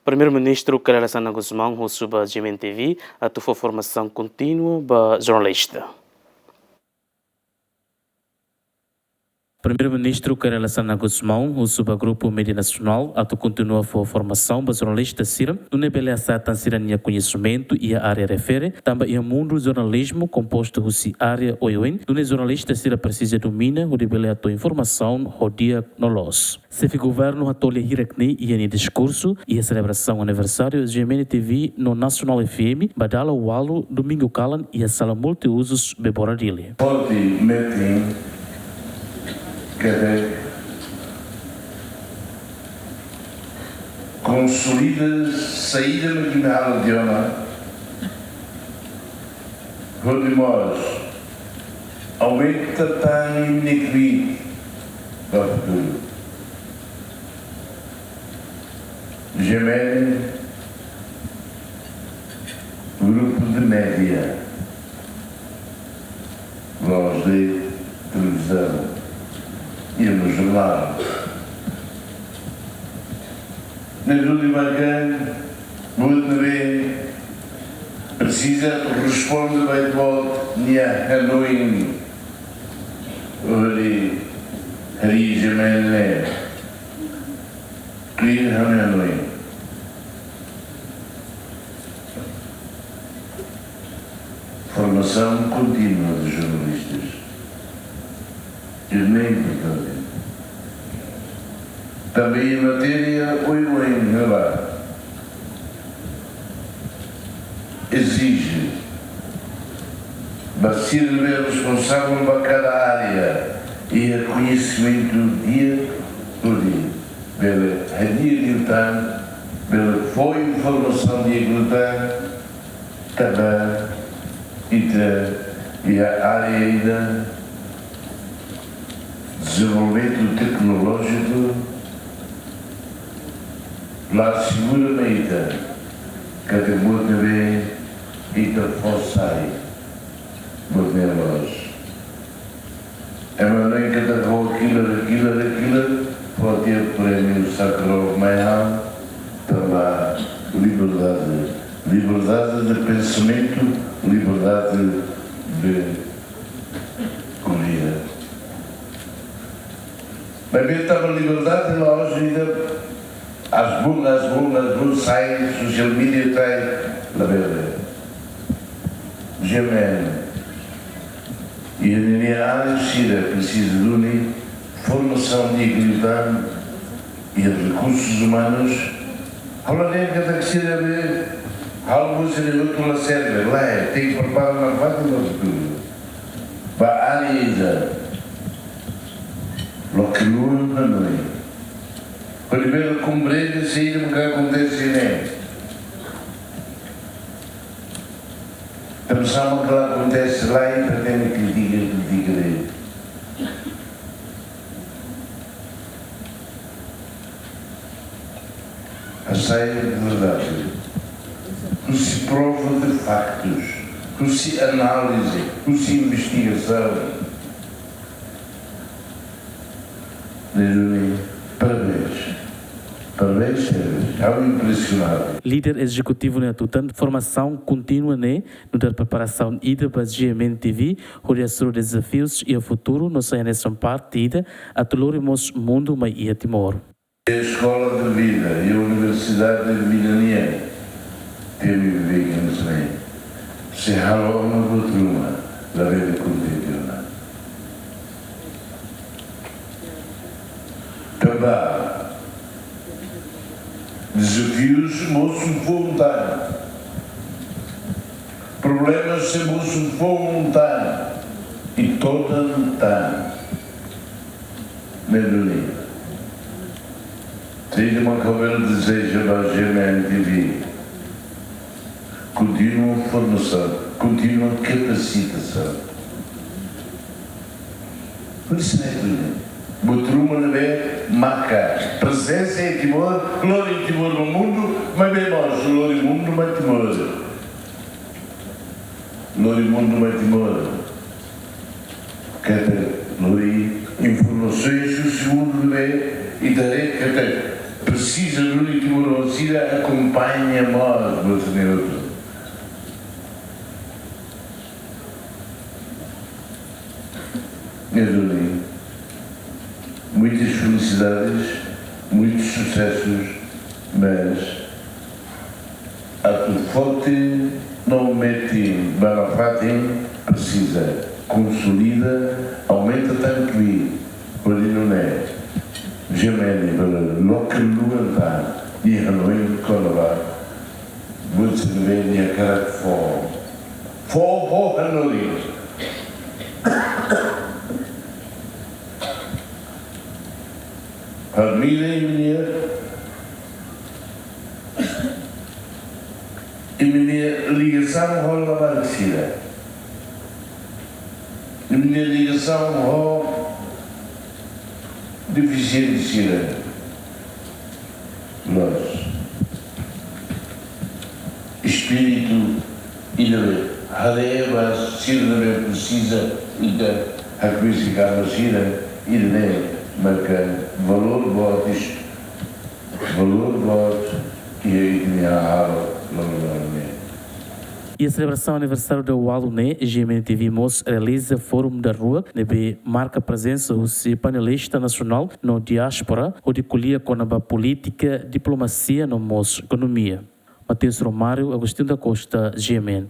Primeiro-Ministro Carla Sana Guzmão recebeu a GMTV a tua formação contínua para jornalista. Primeiro-Ministro Carla Sana Guzmão recebeu o Grupo Mídia Nacional a continua a formação para jornalista Sira, no nível a Sirania conhecimento e a área refere, também o mundo do jornalismo composto de área oiuen, no jornalista Sira precisa domina o nível a informação o dia no los. Se o governo a tolhe hirakni e em discurso e a celebração aniversário de GMTV no Nacional FM, badala o alu domingo calan e a sala multiusos Beboradile. Quebec consolida saída marginal de Ona, Rodimós aumenta tamanho inequívoco do futuro. Gemene, grupo de média, voz de televisão e no jornal. Na última grande, muito bem, precisa responder bem de volta a Hanoi, Hari Gemene, que Hanoi. Formação contínua de jornalistas. Também em matéria exige ser responsável para cada área e reconhecimento dia por dia pela agilidade, pela informação de agilidade também e a área ainda desenvolvimento tecnológico lá seguramente que até muito bem e da forçai muito bem nós. É melhor que da rua aquilo pode ter o prémio Sakharov Mayam também liberdade de pensamento, liberdade de corrida. Mas bem, estava a liberdade lá hoje ainda as bulas saem, social media tem na verdade. Gemene. E a minha área precisa de unir formação de equidade e de recursos humanos. Agora nem que tem que ser a ver algo assim de outro lá serve. Lá tem que preparar uma parte do futuro. Para a área ainda. Lo que não é noite. Primeiro compreende se o que acontece nem. Pensamos que lá acontece lá e pretende criticar. A saia de verdade, que se prova de factos, que se análise, que se investigação. Parabéns, é impressionante. Líder executivo na tutante formação contínua no da preparação ida para a GMTV, onde os desafios e o futuro não saem nessa partida, a toloremos mundo mais e a Timor. A Escola de Vida e a Universidade de Milania teve veículos também. Se halou uma botruma da vida convencional. Também desafios moço voluntário, problemas sem moço voluntário e toda metade melhoria. Tenho uma cabela desejo da GMTV, contínua formação, contínua capacitação. Por isso não é tudo. Botruma não é marca. Presença em Timor, glória em Timor no mundo, mas bem nós, glória em mundo, mas Timor. Glória em mundo, mas Timor. Glória informações do segundo bebê e darei que até precisa do Timoroso você acompanha-nos, meu senhor. Adorei. Muitas felicidades, muitos sucessos, mas a tu forte não mete barafatem, precisa, consolida, aumenta tanto e por aí não é. Gemene, para local lugar, e Hanoi, Colorado, vou escrever minha cara de fome. Fome, Hanoi. Família e minha ligação rola parecida. E minha ligação rola deficiência. Nós, espírito e de Hareva, Sirna precisa e da Hakwisika Masira e de marca valor votos e aí tinha a água E a celebração aniversário do Waluné, GMN TV Mos realiza Fórum da Rua, nebe marca presença os panelista nacional no diáspora, onde colhia com a política, diplomacia no Mos economia. Matheus Romário, Agostinho da Costa, GMN.